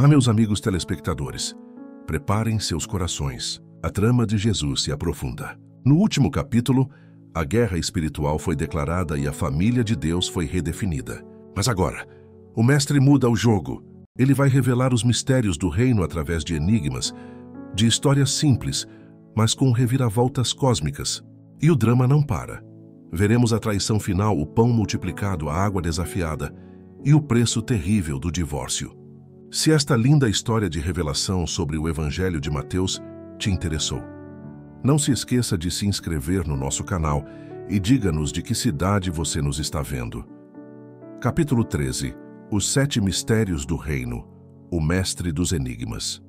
Meus amigos telespectadores, preparem seus corações. A trama de Jesus se aprofunda. No último capítulo, a guerra espiritual foi declarada e a família de Deus foi redefinida. Mas agora, o mestre muda o jogo. Ele vai revelar os mistérios do reino através de enigmas, de histórias simples, mas com reviravoltas cósmicas. E o drama não para. Veremos a traição final, o pão multiplicado, a água desafiada e o preço terrível do divórcio. Se esta linda história de revelação sobre o Evangelho de Mateus te interessou, não se esqueça de se inscrever no nosso canal e diga-nos de que cidade você nos está vendo. Capítulo 13. Os 7 mistérios do reino, o mestre dos enigmas.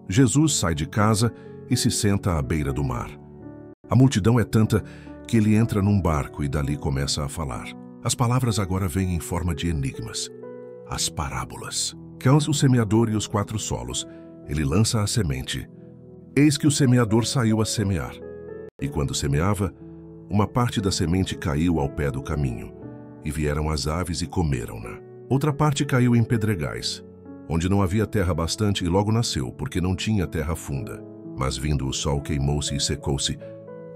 Jesus sai de casa e se senta à beira do mar. A multidão é tanta que ele entra num barco e dali começa a falar. As palavras agora vêm em forma de enigmas. As parábolas. Cansa o semeador e os 4 solos. Ele lança a semente. Eis que o semeador saiu a semear. E quando semeava, uma parte da semente caiu ao pé do caminho, e vieram as aves e comeram-na. Outra parte caiu em pedregais, onde não havia terra bastante, e logo nasceu, porque não tinha terra funda. Mas vindo o sol queimou-se e secou-se,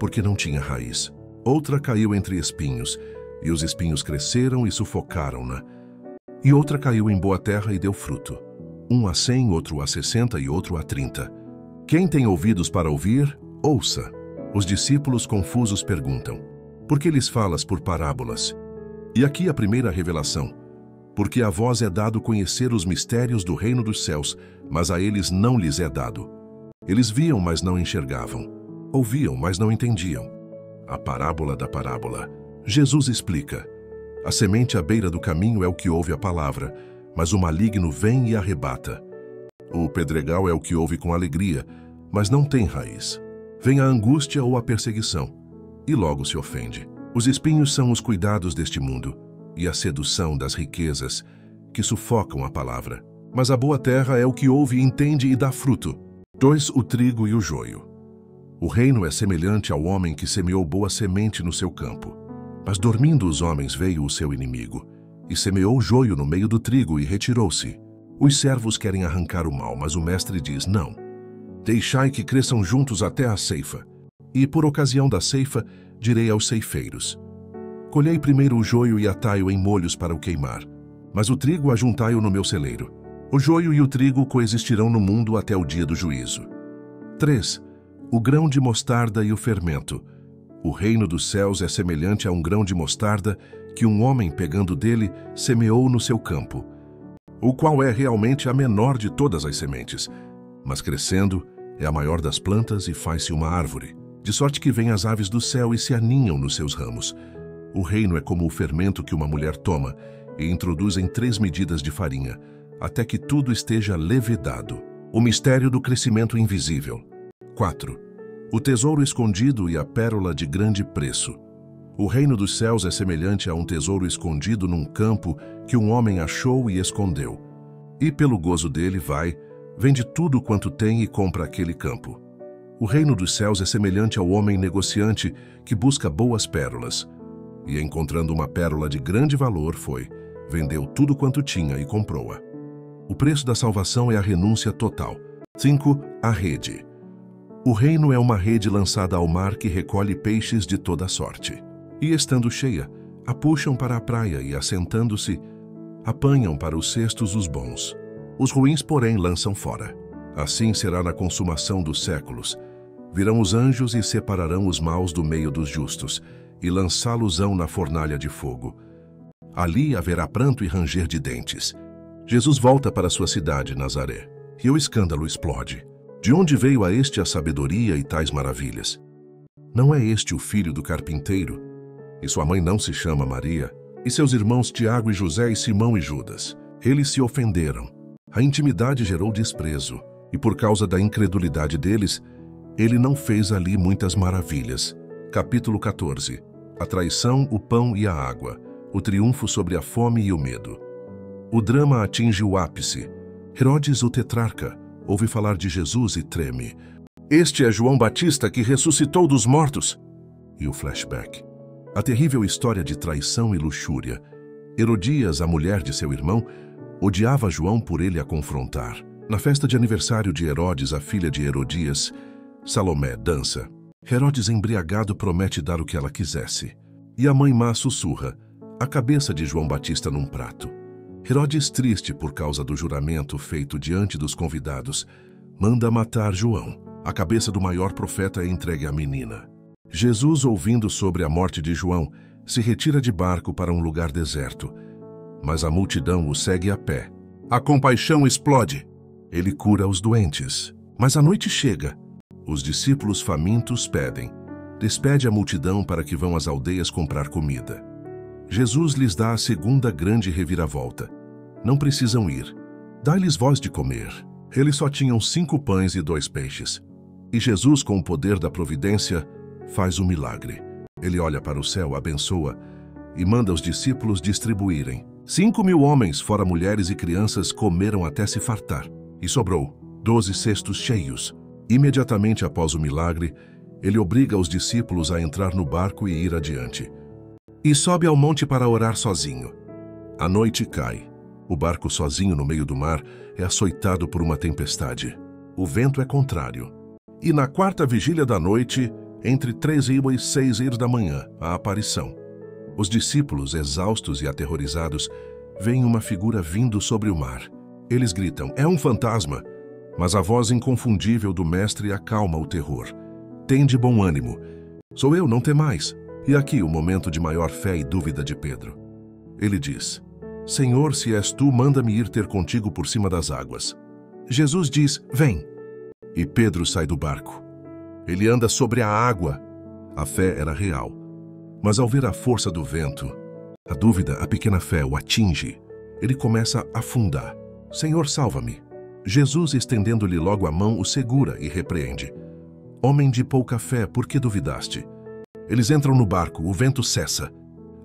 porque não tinha raiz. Outra caiu entre espinhos, e os espinhos cresceram e sufocaram-na. E outra caiu em boa terra e deu fruto. Um a 100, outro a 60 e outro a 30. Quem tem ouvidos para ouvir, ouça. Os discípulos confusos perguntam: por que lhes falas por parábolas? E aqui a primeira revelação: porque a vós é dado conhecer os mistérios do reino dos céus, mas a eles não lhes é dado. Eles viam, mas não enxergavam. Ouviam, mas não entendiam. A parábola da parábola. Jesus explica: a semente à beira do caminho é o que ouve a palavra, mas o maligno vem e arrebata. O pedregal é o que ouve com alegria, mas não tem raiz. Vem a angústia ou a perseguição, e logo se ofende. Os espinhos são os cuidados deste mundo, e a sedução das riquezas, que sufocam a palavra. Mas a boa terra é o que ouve, entende e dá fruto. 2. O trigo e o joio. O reino é semelhante ao homem que semeou boa semente no seu campo. Mas dormindo os homens veio o seu inimigo, e semeou joio no meio do trigo e retirou-se. Os servos querem arrancar o mal, mas o mestre diz: não. Deixai que cresçam juntos até a ceifa. E por ocasião da ceifa, direi aos ceifeiros: colhei primeiro o joio e atai-o em molhos para o queimar, mas o trigo ajuntai-o no meu celeiro. O joio e o trigo coexistirão no mundo até o dia do juízo. 3. O grão de mostarda e o fermento. O reino dos céus é semelhante a um grão de mostarda que um homem, pegando dele, semeou no seu campo, o qual é realmente a menor de todas as sementes, mas crescendo é a maior das plantas e faz-se uma árvore, de sorte que vêm as aves do céu e se aninham nos seus ramos. O reino é como o fermento que uma mulher toma e introduz em 3 medidas de farinha, até que tudo esteja levedado. O mistério do crescimento invisível. 4. O tesouro escondido e a pérola de grande preço. O reino dos céus é semelhante a um tesouro escondido num campo que um homem achou e escondeu. E pelo gozo dele vai, vende tudo quanto tem e compra aquele campo. O reino dos céus é semelhante ao homem negociante que busca boas pérolas. E encontrando uma pérola de grande valor foi, vendeu tudo quanto tinha e comprou-a. O preço da salvação é a renúncia total. 5. A rede. O reino é uma rede lançada ao mar que recolhe peixes de toda sorte. E estando cheia, a puxam para a praia e, assentando-se, apanham para os cestos os bons. Os ruins, porém, lançam fora. Assim será na consumação dos séculos. Virão os anjos e separarão os maus do meio dos justos, e lançá-los-ão na fornalha de fogo. Ali haverá pranto e ranger de dentes. Jesus volta para sua cidade, Nazaré, e o escândalo explode. De onde veio a este a sabedoria e tais maravilhas? Não é este o filho do carpinteiro? E sua mãe não se chama Maria? E seus irmãos Tiago e José e Simão e Judas? Eles se ofenderam. A intimidade gerou desprezo, e por causa da incredulidade deles, ele não fez ali muitas maravilhas. Capítulo 14. A traição, o pão e a água. O triunfo sobre a fome e o medo. O drama atinge o ápice. Herodes, o tetrarca, ouve falar de Jesus e treme. Este é João Batista que ressuscitou dos mortos. E o flashback. A terrível história de traição e luxúria. Herodias, a mulher de seu irmão, Odiava João por ele a confrontar. Na festa de aniversário de Herodes, a filha de Herodias, Salomé dança. Herodes, embriagado, promete dar o que ela quisesse. E a mãe má sussurra a cabeça de João Batista num prato. Herodes, triste por causa do juramento feito diante dos convidados, manda matar João. A cabeça do maior profeta é entregue à menina. Jesus, ouvindo sobre a morte de João, se retira de barco para um lugar deserto. Mas a multidão o segue a pé. A compaixão explode. Ele cura os doentes. Mas a noite chega. Os discípulos famintos pedem. Despede a multidão para que vão às aldeias comprar comida. Jesus lhes dá a segunda grande reviravolta. Não precisam ir. Dá-lhes vós de comer. Eles só tinham 5 pães e 2 peixes. E Jesus, com o poder da providência, faz um milagre. Ele olha para o céu, abençoa e manda os discípulos distribuírem. 5.000 homens, fora mulheres e crianças, comeram até se fartar. E sobrou 12 cestos cheios. Imediatamente após o milagre, ele obriga os discípulos a entrar no barco e ir adiante. E sobe ao monte para orar sozinho. A noite cai. O barco, sozinho no meio do mar, é açoitado por uma tempestade. O vento é contrário. E na 4ª vigília da noite, entre 3 e 6 da manhã, a aparição. Os discípulos, exaustos e aterrorizados, veem uma figura vindo sobre o mar. Eles gritam, é um fantasma! Mas a voz inconfundível do mestre acalma o terror. Tende bom ânimo. Sou eu, não temais. E aqui o momento de maior fé e dúvida de Pedro. Ele diz, Senhor, se és tu, manda-me ir ter contigo por cima das águas. Jesus diz, vem. E Pedro sai do barco. Ele anda sobre a água. A fé era real. Mas ao ver a força do vento, a dúvida, a pequena fé o atinge. Ele começa a afundar. Senhor, salva-me. Jesus, estendendo-lhe logo a mão, o segura e repreende. Homem de pouca fé, por que duvidaste? Eles entram no barco, o vento cessa.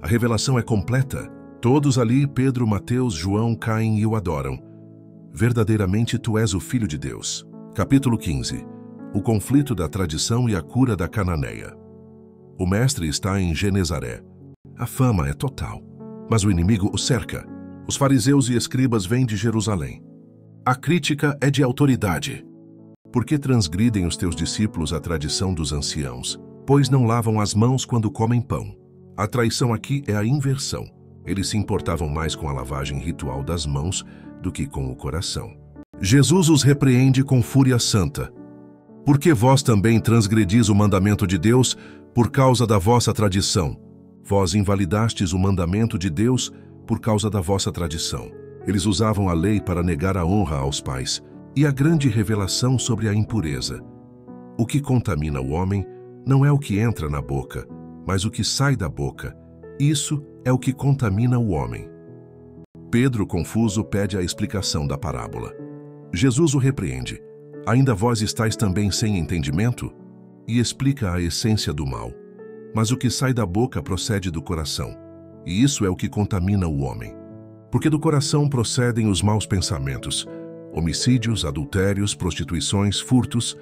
A revelação é completa. Todos ali, Pedro, Mateus, João, caem e o adoram. Verdadeiramente tu és o Filho de Deus. Capítulo 15. O conflito da tradição e a cura da cananeia. O mestre está em Genezaré. A fama é total, mas o inimigo o cerca. Os fariseus e escribas vêm de Jerusalém. A crítica é de autoridade. Por que transgridem os teus discípulos a tradição dos anciãos? Pois não lavam as mãos quando comem pão. A traição aqui é a inversão. Eles se importavam mais com a lavagem ritual das mãos do que com o coração. Jesus os repreende com fúria santa. Porque vós também transgredis o mandamento de Deus por causa da vossa tradição. Vós invalidastes o mandamento de Deus por causa da vossa tradição. Eles usavam a lei para negar a honra aos pais e a grande revelação sobre a impureza. O que contamina o homem não é o que entra na boca, mas o que sai da boca. Isso é o que contamina o homem. Pedro, confuso, pede a explicação da parábola. Jesus o repreende. Ainda vós estáis também sem entendimento? E explica a essência do mal. Mas o que sai da boca procede do coração, e isso é o que contamina o homem. Porque do coração procedem os maus pensamentos, homicídios, adultérios, prostituições, furtos,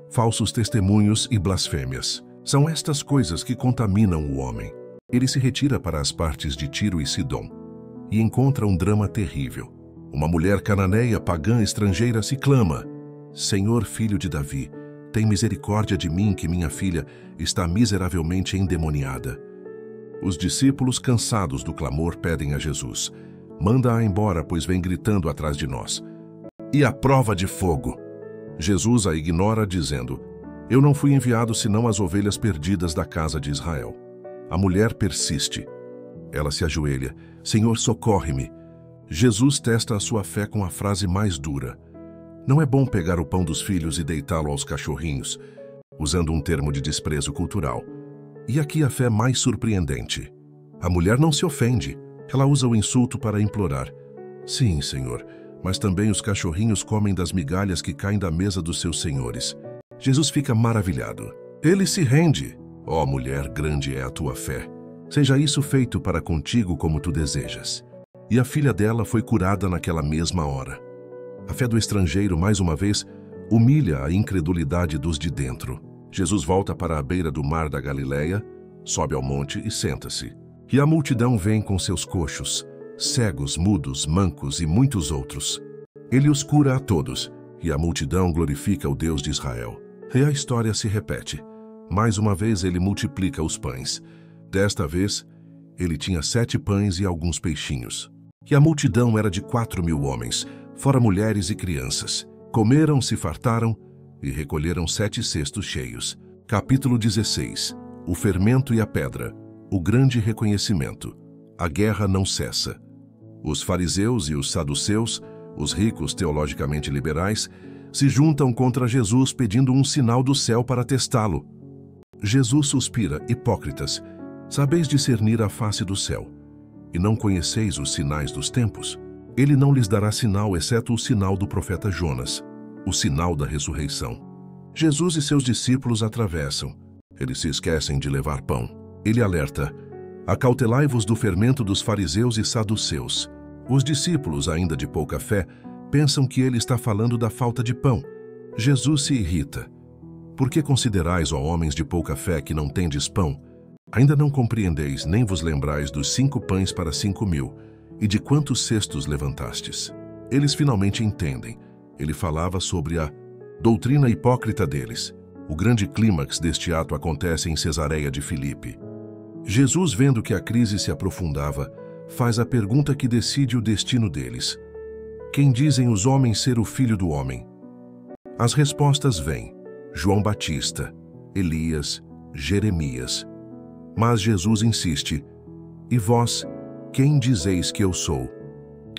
falsos testemunhos e blasfêmias. São estas coisas que contaminam o homem. Ele se retira para as partes de Tiro e Sidom e encontra um drama terrível. Uma mulher cananeia, pagã, estrangeira, se clama, Senhor, filho de Davi, tem misericórdia de mim que minha filha está miseravelmente endemoniada. Os discípulos, cansados do clamor, pedem a Jesus, manda-a embora, pois vem gritando atrás de nós. E a prova de fogo? Jesus a ignora, dizendo, eu não fui enviado senão as ovelhas perdidas da casa de Israel. A mulher persiste. Ela se ajoelha, Senhor, socorre-me. Jesus testa a sua fé com a frase mais dura. Não é bom pegar o pão dos filhos e deitá-lo aos cachorrinhos, usando um termo de desprezo cultural. E aqui a fé mais surpreendente. A mulher não se ofende. Ela usa o insulto para implorar. Sim, Senhor, mas também os cachorrinhos comem das migalhas que caem da mesa dos seus senhores. Jesus fica maravilhado. Ele se rende. Ó mulher, grande é a tua fé. Seja isso feito para contigo como tu desejas. E a filha dela foi curada naquela mesma hora. A fé do estrangeiro, mais uma vez, humilha a incredulidade dos de dentro. Jesus volta para a beira do mar da Galileia, sobe ao monte e senta-se. E a multidão vem com seus coxos, cegos, mudos, mancos e muitos outros. Ele os cura a todos, e a multidão glorifica o Deus de Israel. E a história se repete. Mais uma vez ele multiplica os pães. Desta vez, ele tinha 7 pães e alguns peixinhos. E a multidão era de 4.000 homens, fora mulheres e crianças. Comeram, se fartaram e recolheram 7 cestos cheios. Capítulo 16. O fermento e a pedra. O grande reconhecimento. A guerra não cessa. Os fariseus e os saduceus, os ricos teologicamente liberais, se juntam contra Jesus pedindo um sinal do céu para testá-lo. Jesus suspira: hipócritas, sabeis discernir a face do céu, e não conheceis os sinais dos tempos? Ele não lhes dará sinal, exceto o sinal do profeta Jonas, o sinal da ressurreição. Jesus e seus discípulos atravessam. Eles se esquecem de levar pão. Ele alerta: acautelai-vos do fermento dos fariseus e saduceus. Os discípulos, ainda de pouca fé, pensam que ele está falando da falta de pão. Jesus se irrita. Por que considerais, ó homens de pouca fé, que não tendes pão? Ainda não compreendeis, nem vos lembrais dos 5 pães para 5.000, e de quantos cestos levantastes? Eles finalmente entendem. Ele falava sobre a doutrina hipócrita deles. O grande clímax deste ato acontece em Cesareia de Filipe. Jesus, vendo que a crise se aprofundava, faz a pergunta que decide o destino deles. Quem dizem os homens ser o Filho do Homem? As respostas vêm: João Batista, Elias, Jeremias. Mas Jesus insiste: e vós, quem dizeis que eu sou?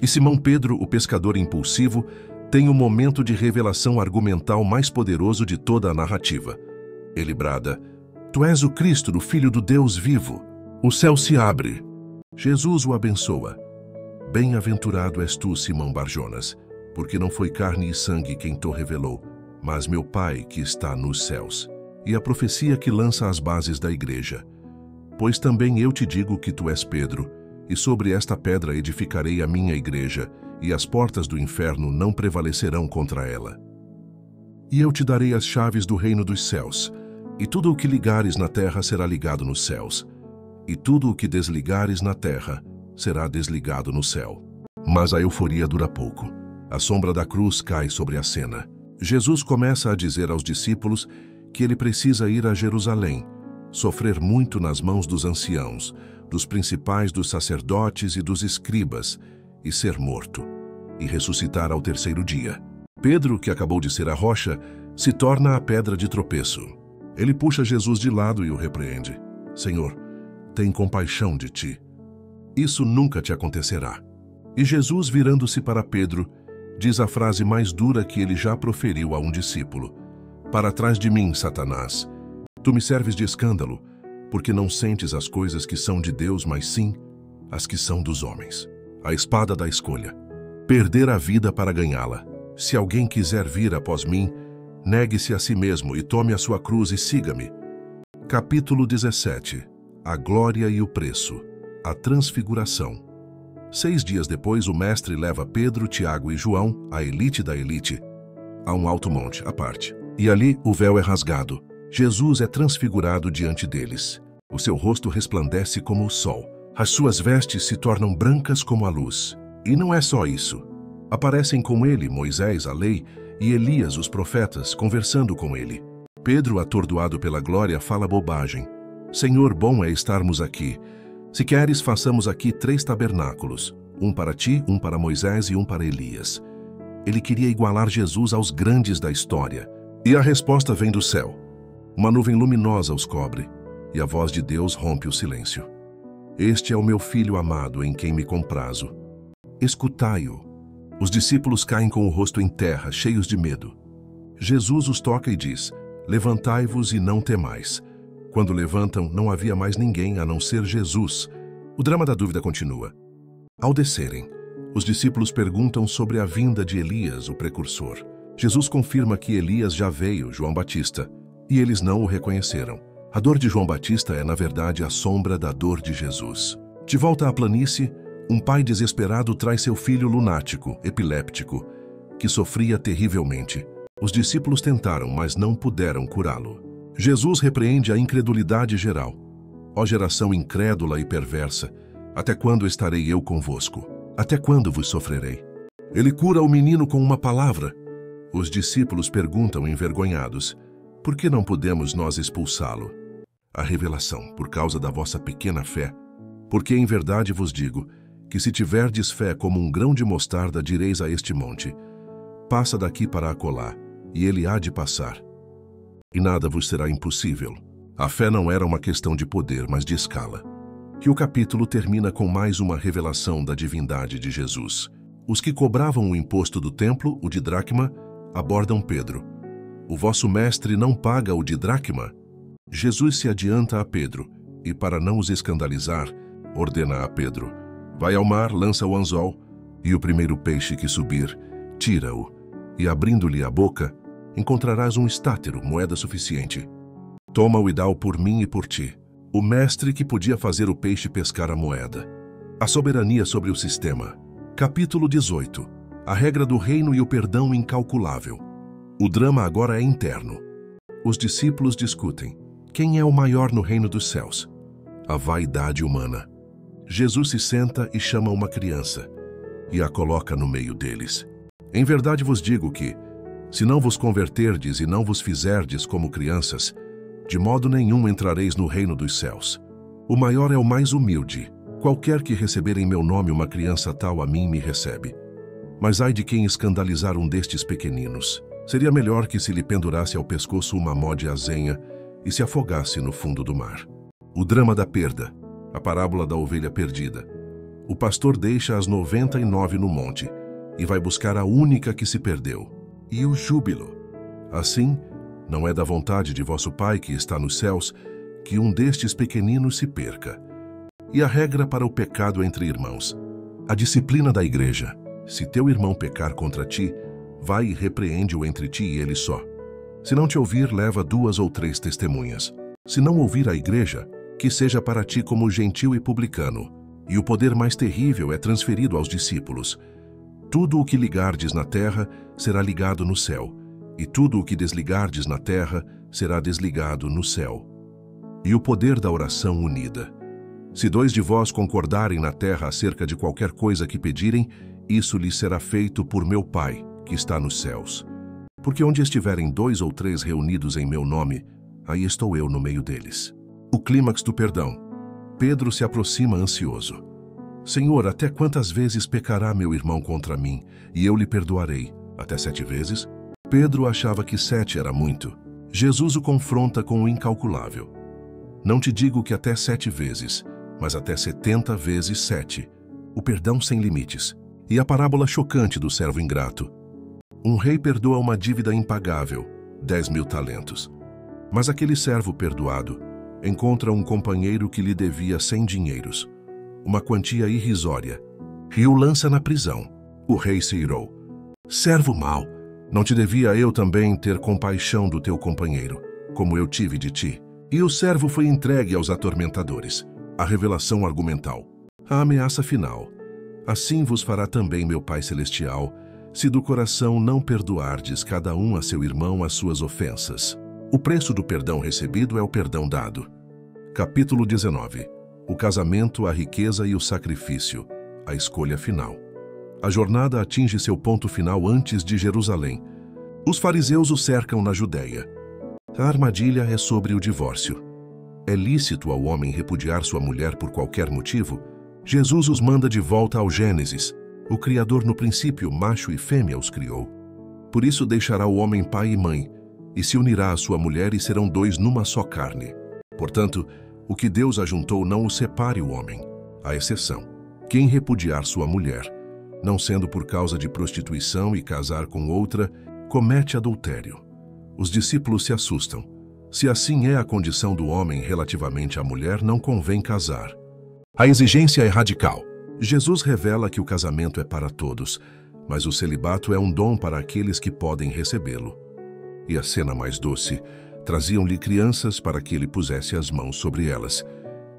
E Simão Pedro, o pescador impulsivo, tem o momento de revelação argumental mais poderoso de toda a narrativa. Ele brada: Tu és o Cristo, o Filho do Deus vivo. O céu se abre. Jesus o abençoa. Bem-aventurado és tu, Simão Barjonas, porque não foi carne e sangue quem te revelou, mas meu Pai que está nos céus. E a profecia que lança as bases da igreja. Pois também eu te digo que tu és Pedro, e sobre esta pedra edificarei a minha igreja, e as portas do inferno não prevalecerão contra ela. E eu te darei as chaves do reino dos céus, e tudo o que ligares na terra será ligado nos céus, e tudo o que desligares na terra será desligado no céu. Mas a euforia dura pouco. A sombra da cruz cai sobre a cena. Jesus começa a dizer aos discípulos que ele precisa ir a Jerusalém, sofrer muito nas mãos dos anciãos, dos principais dos sacerdotes e dos escribas, e ser morto, e ressuscitar ao 3º dia. Pedro, que acabou de ser a rocha, se torna a pedra de tropeço. Ele puxa Jesus de lado e o repreende. Senhor, tem compaixão de ti. Isso nunca te acontecerá. E Jesus, virando-se para Pedro, diz a frase mais dura que ele já proferiu a um discípulo. Para trás de mim, Satanás. Tu me serves de escândalo, porque não sentes as coisas que são de Deus, mas sim as que são dos homens. A espada da escolha. Perder a vida para ganhá-la. Se alguém quiser vir após mim, negue-se a si mesmo e tome a sua cruz e siga-me. Capítulo 17. A glória e o preço. A transfiguração. 6 dias depois, o mestre leva Pedro, Tiago e João, a elite da elite, a um alto monte à parte. E ali o véu é rasgado. Jesus é transfigurado diante deles. O seu rosto resplandece como o sol. As suas vestes se tornam brancas como a luz. E não é só isso. Aparecem com ele Moisés, a lei, e Elias, os profetas, conversando com ele. Pedro, atordoado pela glória, fala bobagem. Senhor, bom é estarmos aqui. Se queres, façamos aqui 3 tabernáculos, um para ti, um para Moisés e um para Elias. Ele queria igualar Jesus aos grandes da história. E a resposta vem do céu. Uma nuvem luminosa os cobre, e a voz de Deus rompe o silêncio. Este é o meu filho amado, em quem me comprazo. Escutai-o. Os discípulos caem com o rosto em terra, cheios de medo. Jesus os toca e diz: levantai-vos e não temais. Quando levantam, não havia mais ninguém a não ser Jesus. O drama da dúvida continua. Ao descerem, os discípulos perguntam sobre a vinda de Elias, o precursor. Jesus confirma que Elias já veio, João Batista, e eles não o reconheceram. A dor de João Batista é, na verdade, a sombra da dor de Jesus. De volta à planície, um pai desesperado traz seu filho lunático, epiléptico, que sofria terrivelmente. Os discípulos tentaram, mas não puderam curá-lo. Jesus repreende a incredulidade geral. Ó geração incrédula e perversa, Até quando estarei eu convosco? Até quando vos sofrerei? Ele cura o menino com uma palavra. Os discípulos perguntam envergonhados: por que não podemos nós expulsá-lo? A revelação, por causa da vossa pequena fé. Porque em verdade vos digo, que se tiverdes fé como um grão de mostarda, direis a este monte: passa daqui para acolá, e ele há de passar. E nada vos será impossível. A fé não era uma questão de poder, mas de escala. Que o capítulo termina com mais uma revelação da divindade de Jesus. Os que cobravam o imposto do templo, o de dracma, abordam Pedro. O vosso mestre não paga o de dracma? Jesus se adianta a Pedro, e para não os escandalizar, ordena a Pedro: vai ao mar, lança o anzol, e o primeiro peixe que subir, tira-o, e abrindo-lhe a boca, encontrarás um estátero, moeda suficiente. Toma-o e dá-o por mim e por ti. O mestre que podia fazer o peixe pescar a moeda. A soberania sobre o sistema. Capítulo 18. A regra do reino e o perdão incalculável. O drama agora é interno. Os discípulos discutem: quem é o maior no reino dos céus? A vaidade humana. Jesus se senta e chama uma criança, e a coloca no meio deles. Em verdade vos digo que, se não vos converterdes e não vos fizerdes como crianças, de modo nenhum entrareis no reino dos céus. O maior é o mais humilde. Qualquer que receber em meu nome uma criança tal, a mim me recebe. Mas ai de quem escandalizar um destes pequeninos. Seria melhor que se lhe pendurasse ao pescoço uma mó de azenha e se afogasse no fundo do mar. O drama da perda. A parábola da ovelha perdida. O pastor deixa as 99 no monte e vai buscar a única que se perdeu. E o júbilo. Assim, não é da vontade de vosso Pai que está nos céus que um destes pequeninos se perca. E a regra para o pecado entre irmãos. A disciplina da igreja. Se teu irmão pecar contra ti, vai e repreende-o entre ti e ele só. Se não te ouvir, leva 2 ou 3 testemunhas. Se não ouvir a igreja, que seja para ti como gentil e publicano. E o poder mais terrível é transferido aos discípulos. Tudo o que ligardes na terra será ligado no céu, e tudo o que desligardes na terra será desligado no céu. E o poder da oração unida. Se 2 de vós concordarem na terra acerca de qualquer coisa que pedirem, isso lhes será feito por meu Pai, que está nos céus. Porque onde estiverem 2 ou 3 reunidos em meu nome, aí estou eu no meio deles. O clímax do perdão. Pedro se aproxima ansioso. Senhor, até quantas vezes pecará meu irmão contra mim, e eu lhe perdoarei? Até 7 vezes? Pedro achava que 7 era muito. Jesus o confronta com o incalculável. Não te digo que até 7 vezes, mas até 70 vezes 7. O perdão sem limites. E a parábola chocante do servo ingrato. Um rei perdoa uma dívida impagável, 10.000 talentos. Mas aquele servo perdoado encontra um companheiro que lhe devia 100 dinheiros, uma quantia irrisória, e o lança na prisão. O rei se irou. Servo mau, não te devia eu também ter compaixão do teu companheiro, como eu tive de ti? E o servo foi entregue aos atormentadores. A revelação argumental. A ameaça final. Assim vos fará também meu Pai Celestial, se do coração não perdoardes cada um a seu irmão as suas ofensas. O preço do perdão recebido é o perdão dado. Capítulo 19. O casamento, a riqueza e o sacrifício. A escolha final. A jornada atinge seu ponto final antes de Jerusalém. Os fariseus o cercam na Judéia. A armadilha é sobre o divórcio. É lícito ao homem repudiar sua mulher por qualquer motivo? Jesus os manda de volta ao Gênesis. O Criador no princípio, macho e fêmea, os criou. Por isso deixará o homem pai e mãe, e se unirá à sua mulher, e serão 2 numa só carne. Portanto, o que Deus ajuntou não o separe o homem. A exceção: quem repudiar sua mulher, não sendo por causa de prostituição e casar com outra, comete adultério. Os discípulos se assustam. Se assim é a condição do homem relativamente à mulher, não convém casar. A exigência é radical. Jesus revela que o casamento é para todos, mas o celibato é um dom para aqueles que podem recebê-lo. E a cena mais doce: traziam-lhe crianças para que ele pusesse as mãos sobre elas.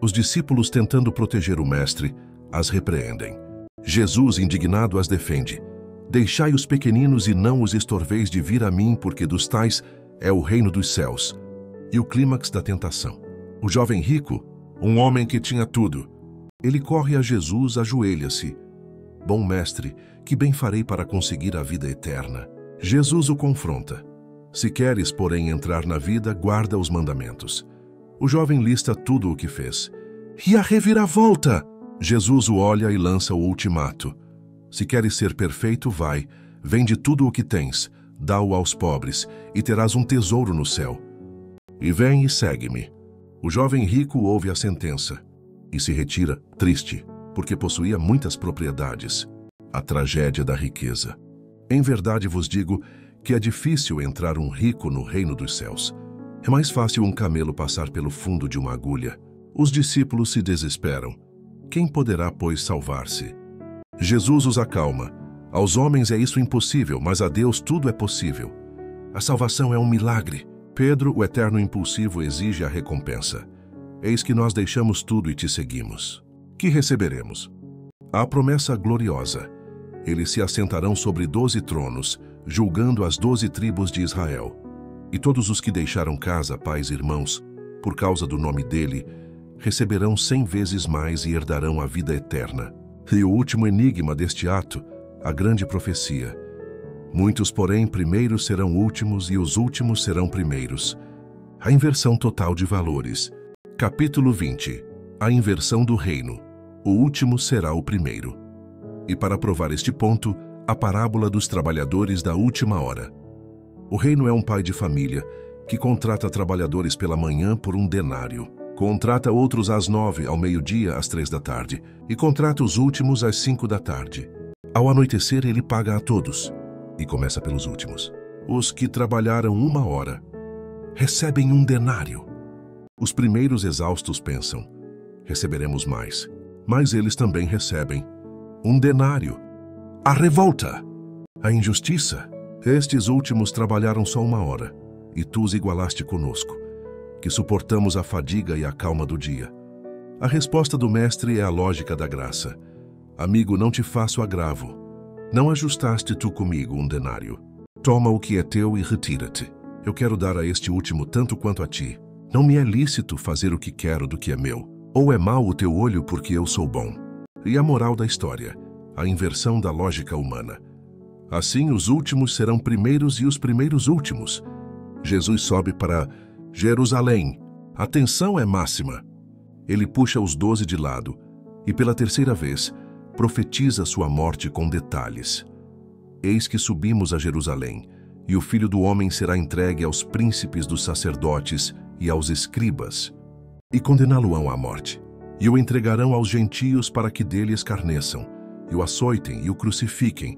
Os discípulos, tentando proteger o mestre, as repreendem. Jesus, indignado, as defende. Deixai os pequeninos e não os estorveis de vir a mim, porque dos tais é o reino dos céus. E o clímax da tentação. O jovem rico, um homem que tinha tudo, Ele corre a Jesus, ajoelha-se. Bom mestre, que bem farei para conseguir a vida eterna? Jesus o confronta. Se queres, porém, entrar na vida, guarda os mandamentos. O jovem lista tudo o que fez. E a reviravolta! Jesus o olha e lança o ultimato. Se queres ser perfeito, vai, vende tudo o que tens, dá-o aos pobres, e terás um tesouro no céu. E vem e segue-me. O jovem rico ouve a sentença e se retira, triste, porque possuía muitas propriedades. A tragédia da riqueza. Em verdade vos digo que é difícil entrar um rico no reino dos céus. É mais fácil um camelo passar pelo fundo de uma agulha. Os discípulos se desesperam. Quem poderá, pois, salvar-se? Jesus os acalma. Aos homens é isso impossível, mas a Deus tudo é possível. A salvação é um milagre. Pedro, o eterno impulsivo, exige a recompensa. Eis que nós deixamos tudo e te seguimos. Que receberemos? A promessa gloriosa. Eles se assentarão sobre 12 tronos, julgando as 12 tribos de Israel. E todos os que deixaram casa, pais e irmãos, por causa do nome dele, receberão 100 vezes mais e herdarão a vida eterna. E o último enigma deste ato, a grande profecia. Muitos, porém, primeiros serão últimos e os últimos serão primeiros. A inversão total de valores. Capítulo 20. A inversão do reino. O último será o primeiro. E para provar este ponto, a parábola dos trabalhadores da última hora. O reino é um pai de família que contrata trabalhadores pela manhã por um denário. Contrata outros às 9, ao meio-dia, às 3 da tarde. E contrata os últimos às 5 da tarde. Ao anoitecer, ele paga a todos. E começa pelos últimos. Os que trabalharam 1 hora recebem um denário. Os primeiros exaustos pensam, receberemos mais. Mas eles também recebem um denário. A revolta, a injustiça. Estes últimos trabalharam só 1 hora, e tu os igualaste conosco, que suportamos a fadiga e a calma do dia. A resposta do mestre é a lógica da graça. Amigo, não te faço agravo. Não ajustaste tu comigo um denário? Toma o que é teu e retira-te. Eu quero dar a este último tanto quanto a ti. Não me é lícito fazer o que quero do que é meu. Ou é mau o teu olho porque eu sou bom? E a moral da história, a inversão da lógica humana. Assim os últimos serão primeiros e os primeiros últimos. Jesus sobe para Jerusalém. A tensão é máxima. Ele puxa os 12 de lado e pela terceira vez profetiza sua morte com detalhes. Eis que subimos a Jerusalém, e o Filho do Homem será entregue aos príncipes dos sacerdotes e aos escribas, e condená-lo-ão à morte, e o entregarão aos gentios para que dele escarneçam, e o açoitem e o crucifiquem,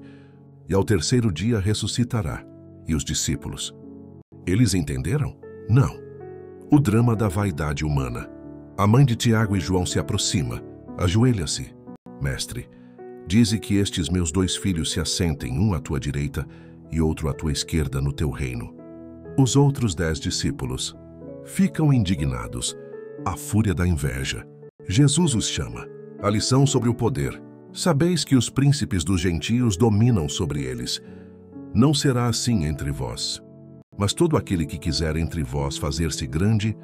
e ao terceiro dia ressuscitará. E os discípulos? Eles entenderam? Não. O drama da vaidade humana. A mãe de Tiago e João se aproxima, ajoelha-se. Mestre, dize que estes meus 2 filhos se assentem, um à tua direita e outro à tua esquerda no teu reino. Os outros 10 discípulos ficam indignados, a fúria da inveja. Jesus os chama. A lição sobre o poder. Sabeis que os príncipes dos gentios dominam sobre eles. Não será assim entre vós. Mas todo aquele que quiser entre vós fazer-se grande,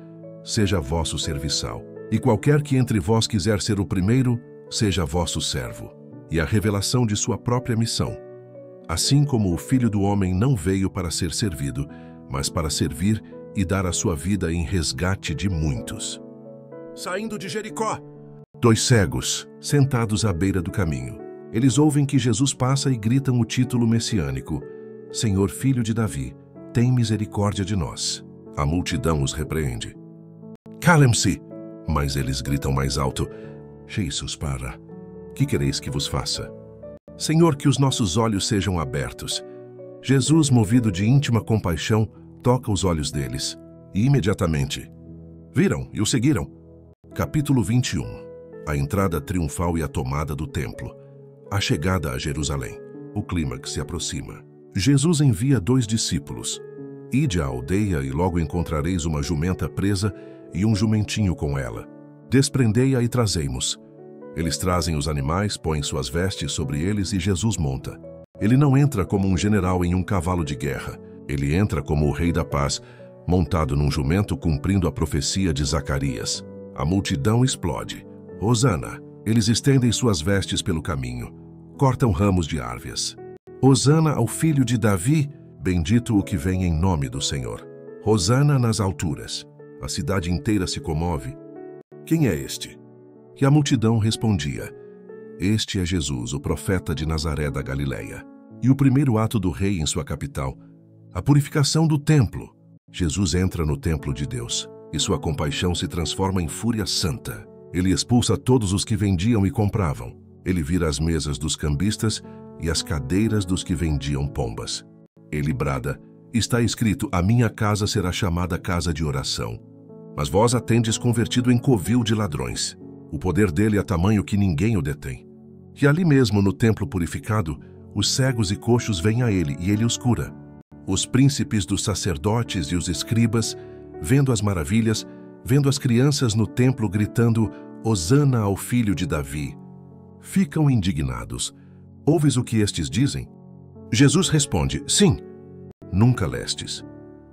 seja vosso serviçal. E qualquer que entre vós quiser ser o primeiro, seja vosso servo. E a revelação de sua própria missão. Assim como o Filho do Homem não veio para ser servido, mas para servir e dar a sua vida em resgate de muitos. Saindo de Jericó, 2 cegos, sentados à beira do caminho. Eles ouvem que Jesus passa e gritam o título messiânico: Senhor, Filho de Davi, tem misericórdia de nós. A multidão os repreende. Calem-se! Mas eles gritam mais alto: Jesus, para. Que quereis que vos faça? Senhor, que os nossos olhos sejam abertos. Jesus, movido de íntima compaixão, toca os olhos deles. E imediatamente viram e o seguiram. Capítulo 21. A entrada triunfal e a tomada do templo. A chegada a Jerusalém. O clímax se aproxima. Jesus envia 2 discípulos. Ide à aldeia e logo encontrareis uma jumenta presa e um jumentinho com ela. Desprendei-a e trazei-mos. Eles trazem os animais, põem suas vestes sobre eles e Jesus monta. Ele não entra como um general em um cavalo de guerra. Ele entra como o rei da paz, montado num jumento cumprindo a profecia de Zacarias. A multidão explode. Hosana! Eles estendem suas vestes pelo caminho, cortam ramos de árvores. Hosana ao filho de Davi, bendito o que vem em nome do Senhor. Hosana nas alturas. A cidade inteira se comove. Quem é este? E a multidão respondia: Este é Jesus, o profeta de Nazaré da Galileia. E o primeiro ato do rei em sua capital, a purificação do templo. Jesus entra no templo de Deus, e sua compaixão se transforma em fúria santa. Ele expulsa todos os que vendiam e compravam. Ele vira as mesas dos cambistas e as cadeiras dos que vendiam pombas. Ele brada: Está escrito, a minha casa será chamada casa de oração. Mas vós a tendes convertido em covil de ladrões. O poder dele é tamanho que ninguém o detém. E ali mesmo, no templo purificado, os cegos e coxos vêm a ele, e ele os cura. Os príncipes dos sacerdotes e os escribas, vendo as maravilhas, vendo as crianças no templo gritando, Hosana ao filho de Davi, ficam indignados. Ouves o que estes dizem? Jesus responde: Sim. Nunca lestes.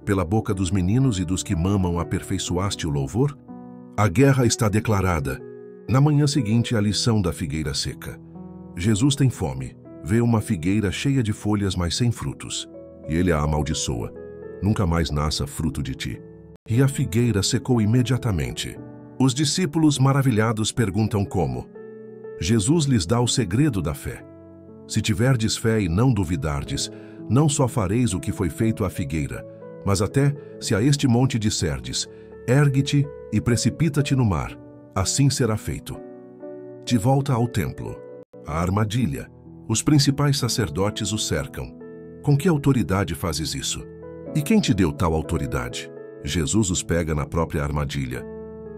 Pela boca dos meninos e dos que mamam aperfeiçoaste o louvor? A guerra está declarada. Na manhã seguinte, a lição da figueira seca. Jesus tem fome, vê uma figueira cheia de folhas, mas sem frutos. E ele a amaldiçoa: Nunca mais nasça fruto de ti. E a figueira secou imediatamente. Os discípulos maravilhados perguntam como. Jesus lhes dá o segredo da fé. Se tiverdes fé e não duvidardes, não só fareis o que foi feito à figueira, mas até, se a este monte disserdes, ergue-te e precipita-te no mar, assim será feito. De volta ao templo. A armadilha. Os principais sacerdotes o cercam. Com que autoridade fazes isso? E quem te deu tal autoridade? Jesus os pega na própria armadilha.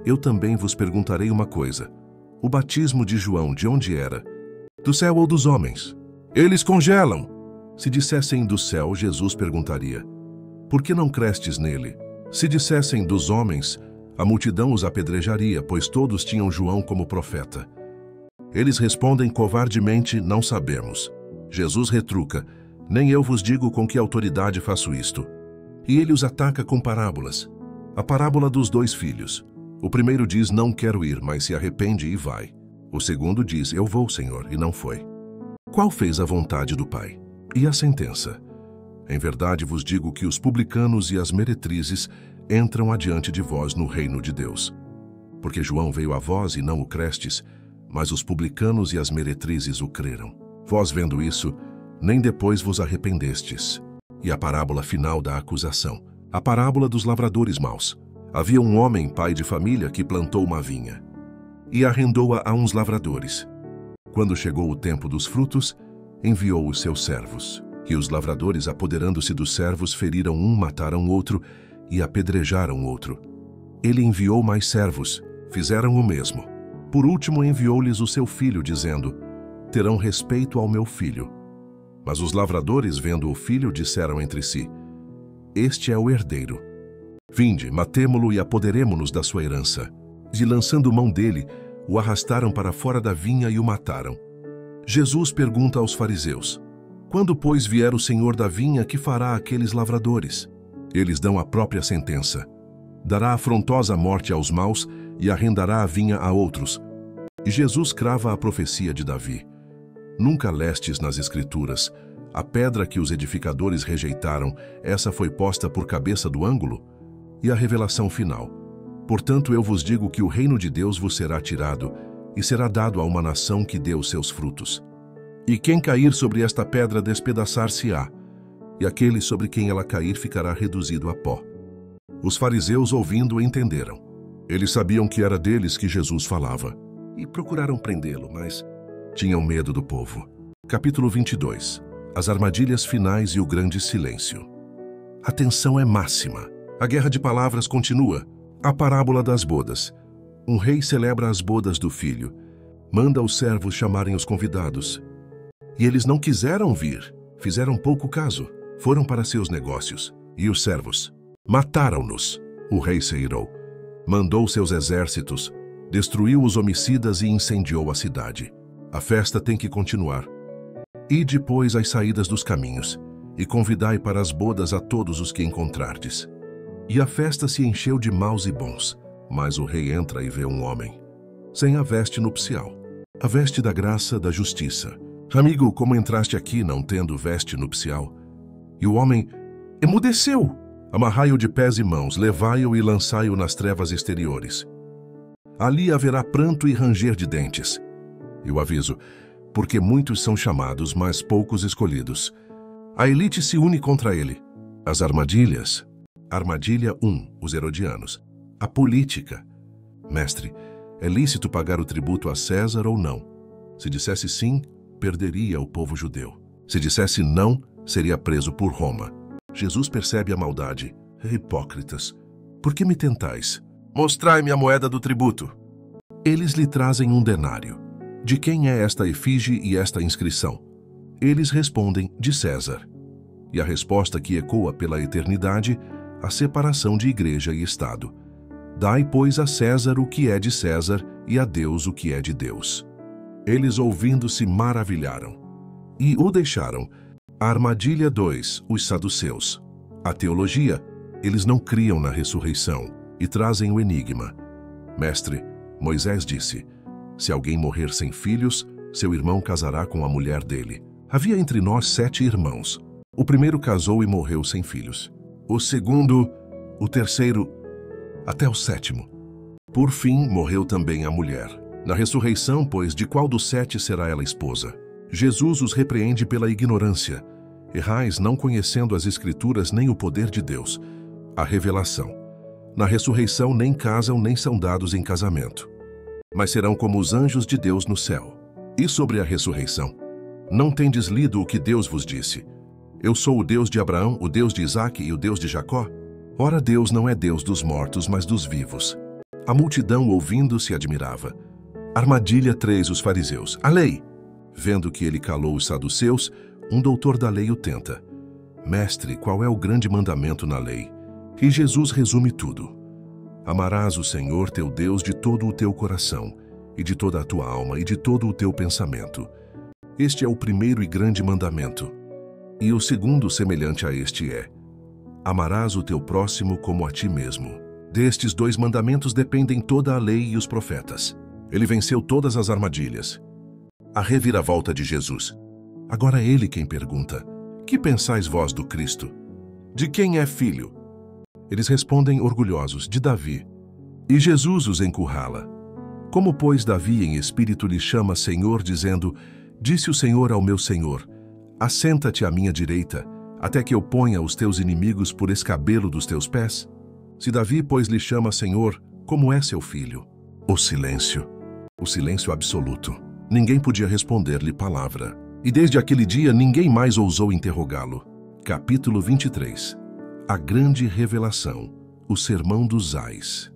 Eu também vos perguntarei uma coisa. O batismo de João, de onde era? Do céu ou dos homens? Eles congelam. Se dissessem do céu, Jesus perguntaria: Por que não crestes nele? Se dissessem dos homens, a multidão os apedrejaria, pois todos tinham João como profeta. Eles respondem covardemente: Não sabemos. Jesus retruca: Nem eu vos digo com que autoridade faço isto. E ele os ataca com parábolas. A parábola dos 2 filhos. O primeiro diz: Não quero ir, mas se arrepende e vai. O segundo diz: Eu vou, Senhor, e não foi. Qual fez a vontade do Pai? E a sentença? Em verdade vos digo que os publicanos e as meretrizes entram adiante de vós no reino de Deus. Porque João veio a vós e não o crestes, mas os publicanos e as meretrizes o creram. Vós, vendo isso, nem depois vos arrependestes. E a parábola final da acusação. A parábola dos lavradores maus. Havia um homem, pai de família, que plantou uma vinha e arrendou-a a uns lavradores. Quando chegou o tempo dos frutos, enviou os seus servos. E os lavradores, apoderando-se dos servos, feriram um, mataram outro e apedrejaram outro. Ele enviou mais servos, fizeram o mesmo. Por último, enviou-lhes o seu filho, dizendo: Terão respeito ao meu filho. Mas os lavradores, vendo o filho, disseram entre si: Este é o herdeiro. Vinde, matemo-lo e apoderemo-nos da sua herança. E lançando mão dele, o arrastaram para fora da vinha e o mataram. Jesus pergunta aos fariseus: Quando, pois, vier o Senhor da vinha, que fará aqueles lavradores? Eles dão a própria sentença. Dará afrontosa morte aos maus e arrendará a vinha a outros. E Jesus crava a profecia de Davi. Nunca lestes nas Escrituras: a pedra que os edificadores rejeitaram, essa foi posta por cabeça do ângulo? E a revelação final: Portanto, eu vos digo que o reino de Deus vos será tirado e será dado a uma nação que dê os seus frutos. E quem cair sobre esta pedra despedaçar-se-á, e aquele sobre quem ela cair ficará reduzido a pó. Os fariseus, ouvindo, entenderam. Eles sabiam que era deles que Jesus falava, e procuraram prendê-lo, mas tinham medo do povo. Capítulo 22. As armadilhas finais e o grande silêncio. A tensão é máxima. A guerra de palavras continua. A parábola das bodas. Um rei celebra as bodas do filho. Manda os servos chamarem os convidados. E eles não quiseram vir. Fizeram pouco caso. Foram para seus negócios. E os servos? Mataram-nos. O rei se irou. Mandou seus exércitos. Destruiu os homicidas e incendiou a cidade. A festa tem que continuar. E depois às saídas dos caminhos. E convidai para as bodas a todos os que encontrardes. E a festa se encheu de maus e bons, mas o rei entra e vê um homem sem a veste nupcial. a veste da graça da justiça. Amigo, como entraste aqui não tendo veste nupcial? E o homem emudeceu. Amarrai-o de pés e mãos, levai-o e lançai-o nas trevas exteriores. Ali haverá pranto e ranger de dentes. Eu aviso, porque muitos são chamados, mas poucos escolhidos. A elite se une contra ele. As armadilhas. Armadilha 1, os herodianos. A política. Mestre, é lícito pagar o tributo a César ou não? Se dissesse sim, perderia o povo judeu. Se dissesse não, seria preso por Roma. Jesus percebe a maldade. Hipócritas, por que me tentais? Mostrai-me a moeda do tributo. Eles lhe trazem um denário. De quem é esta efígie e esta inscrição? Eles respondem, de César. E a resposta que ecoa pela eternidade, a separação de igreja e Estado. Dai, pois, a César o que é de César e a Deus o que é de Deus. Eles, ouvindo, se maravilharam e o deixaram. A armadilha 2, os saduceus. A teologia, eles não criam na ressurreição e trazem o enigma. Mestre, Moisés disse, se alguém morrer sem filhos, seu irmão casará com a mulher dele. Havia entre nós 7 irmãos. O primeiro casou e morreu sem filhos. O segundo, o terceiro, até o 7º. Por fim, morreu também a mulher. Na ressurreição, pois, de qual dos 7 será ela esposa? Jesus os repreende pela ignorância. Errais não conhecendo as Escrituras nem o poder de Deus. A revelação. Na ressurreição nem casam nem são dados em casamento, mas serão como os anjos de Deus no céu. E sobre a ressurreição? Não tendes lido o que Deus vos disse? Eu sou o Deus de Abraão, o Deus de Isaque e o Deus de Jacó? Ora, Deus não é Deus dos mortos, mas dos vivos. A multidão, ouvindo, se admirava. Armadilha 3, os fariseus. A lei. Vendo que ele calou os saduceus, um doutor da lei o tenta. Mestre, qual é o grande mandamento na lei? E Jesus resume tudo. Amarás o Senhor teu Deus de todo o teu coração, e de toda a tua alma, e de todo o teu pensamento. Este é o primeiro e grande mandamento. E o segundo semelhante a este é: amarás o teu próximo como a ti mesmo. Destes 2 mandamentos dependem toda a lei e os profetas. Ele venceu todas as armadilhas. A reviravolta de Jesus. Agora é ele quem pergunta: que pensais vós do Cristo? De quem é filho? Eles respondem orgulhosos, de Davi. E Jesus os encurrala. Como, pois, Davi em espírito lhe chama Senhor, dizendo: disse o Senhor ao meu Senhor, assenta-te à minha direita, até que eu ponha os teus inimigos por escabelo dos teus pés? Se Davi, pois, lhe chama Senhor, como é seu filho? O silêncio absoluto. Ninguém podia responder-lhe palavra. E desde aquele dia ninguém mais ousou interrogá-lo. Capítulo 23. A grande revelação, o sermão dos ais.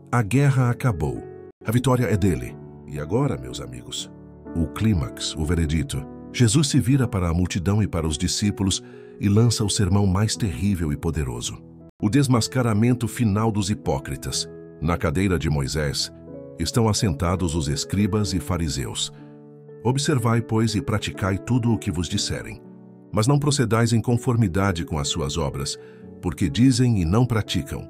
A guerra acabou. A vitória é dele. E agora, meus amigos, o clímax, o veredito. Jesus se vira para a multidão e para os discípulos e lança o sermão mais terrível e poderoso. O desmascaramento final dos hipócritas. Na cadeira de Moisés estão assentados os escribas e fariseus. Observai, pois, e praticai tudo o que vos disserem. Mas não procedais em conformidade com as suas obras, porque dizem e não praticam.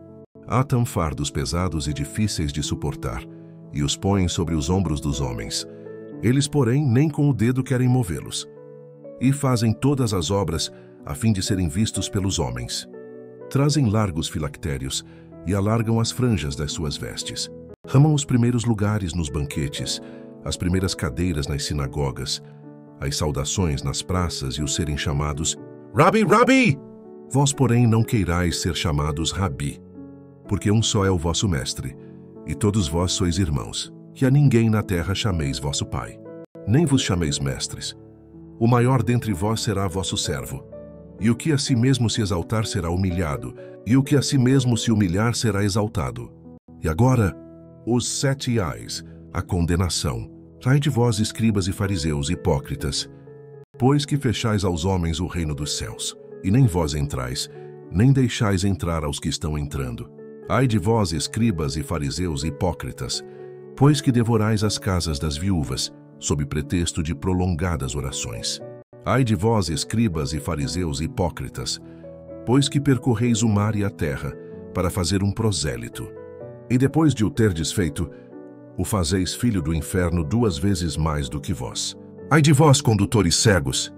Atam fardos pesados e difíceis de suportar, e os põem sobre os ombros dos homens. Eles, porém, nem com o dedo querem movê-los. E fazem todas as obras a fim de serem vistos pelos homens. Trazem largos filactérios e alargam as franjas das suas vestes. Ramam os primeiros lugares nos banquetes, as primeiras cadeiras nas sinagogas, as saudações nas praças e os serem chamados Rabi, Rabi! Vós, porém, não queirais ser chamados Rabi, porque um só é o vosso mestre, e todos vós sois irmãos, que a ninguém na terra chameis vosso pai. Nem vos chameis mestres. O maior dentre vós será vosso servo. E o que a si mesmo se exaltar será humilhado, e o que a si mesmo se humilhar será exaltado. E agora, os 7 ais, a condenação. Ai de vós, escribas e fariseus, hipócritas, pois que fechais aos homens o reino dos céus, e nem vós entrais, nem deixais entrar aos que estão entrando. Ai de vós, escribas e fariseus, hipócritas, pois que devorais as casas das viúvas, sob pretexto de prolongadas orações. Ai de vós, escribas e fariseus, hipócritas, pois que percorreis o mar e a terra, para fazer um prosélito. E depois de o terdes feito, o fazeis filho do inferno 2 vezes mais do que vós. Ai de vós, condutores cegos,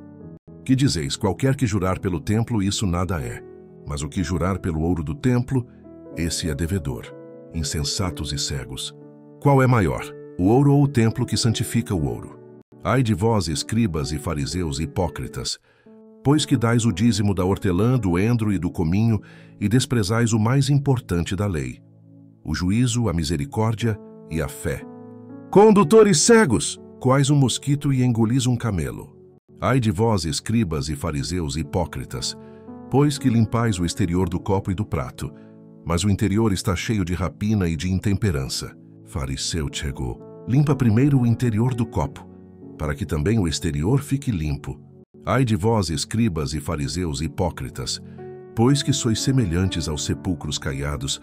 que dizeis, qualquer que jurar pelo templo, isso nada é. Mas o que jurar pelo ouro do templo, esse é devedor. Insensatos e cegos. Qual é maior, o ouro ou o templo que santifica o ouro? Ai de vós, escribas e fariseus hipócritas, pois que dais o dízimo da hortelã, do endro e do cominho, e desprezais o mais importante da lei, o juízo, a misericórdia e a fé. Condutores cegos, quais um mosquito e engolis um camelo. Ai de vós, escribas e fariseus hipócritas, pois que limpais o exterior do copo e do prato, mas o interior está cheio de rapina e de intemperança. Fariseu chegou, limpa primeiro o interior do copo, para que também o exterior fique limpo. Ai de vós, escribas e fariseus hipócritas, pois que sois semelhantes aos sepulcros caiados,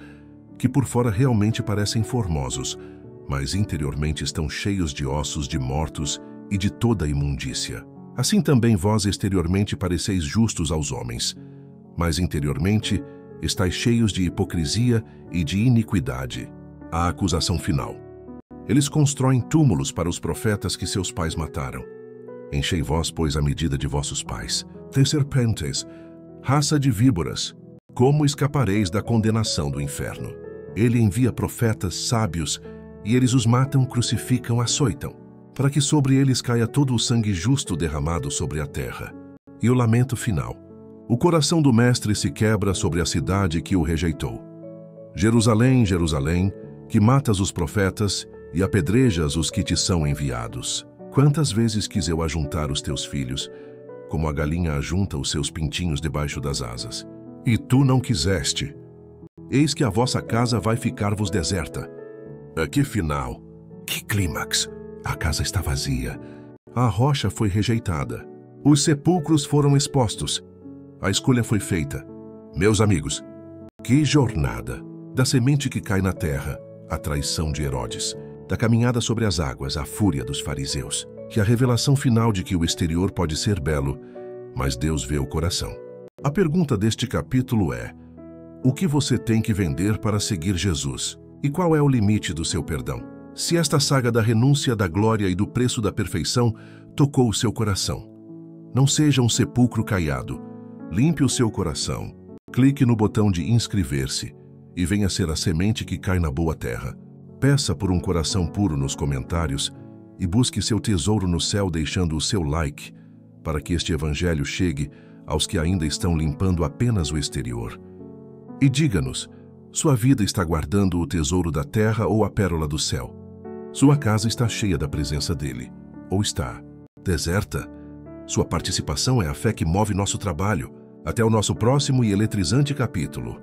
que por fora realmente parecem formosos, mas interiormente estão cheios de ossos de mortos e de toda imundícia. Assim também vós exteriormente pareceis justos aos homens, mas interiormente estáis cheios de hipocrisia e de iniquidade. A acusação final. Eles constroem túmulos para os profetas que seus pais mataram. Enchei vós, pois, a medida de vossos pais. De serpentes, raça de víboras, como escapareis da condenação do inferno? Ele envia profetas sábios, e eles os matam, crucificam, açoitam, para que sobre eles caia todo o sangue justo derramado sobre a terra. E o lamento final. O coração do mestre se quebra sobre a cidade que o rejeitou. Jerusalém, Jerusalém, que matas os profetas e apedrejas os que te são enviados. Quantas vezes quis eu ajuntar os teus filhos, como a galinha ajunta os seus pintinhos debaixo das asas. E tu não quiseste. Eis que a vossa casa vai ficar-vos deserta. Que final! Que clímax! A casa está vazia. A rocha foi rejeitada. Os sepulcros foram expostos. A escolha foi feita. Meus amigos, que jornada! Da semente que cai na terra, a traição de Herodes. Da caminhada sobre as águas, a fúria dos fariseus. E a revelação final de que o exterior pode ser belo, mas Deus vê o coração. A pergunta deste capítulo é: o que você tem que vender para seguir Jesus? E qual é o limite do seu perdão? Se esta saga da renúncia, da glória e do preço da perfeição tocou o seu coração, não seja um sepulcro caiado. Limpe o seu coração. Clique no botão de inscrever-se e venha ser a semente que cai na boa terra. Peça por um coração puro nos comentários e busque seu tesouro no céu deixando o seu like para que este evangelho chegue aos que ainda estão limpando apenas o exterior. E diga-nos, sua vida está guardando o tesouro da terra ou a pérola do céu? Sua casa está cheia da presença dele, ou está deserta? Sua participação é a fé que move nosso trabalho. Até o nosso próximo e eletrizante capítulo.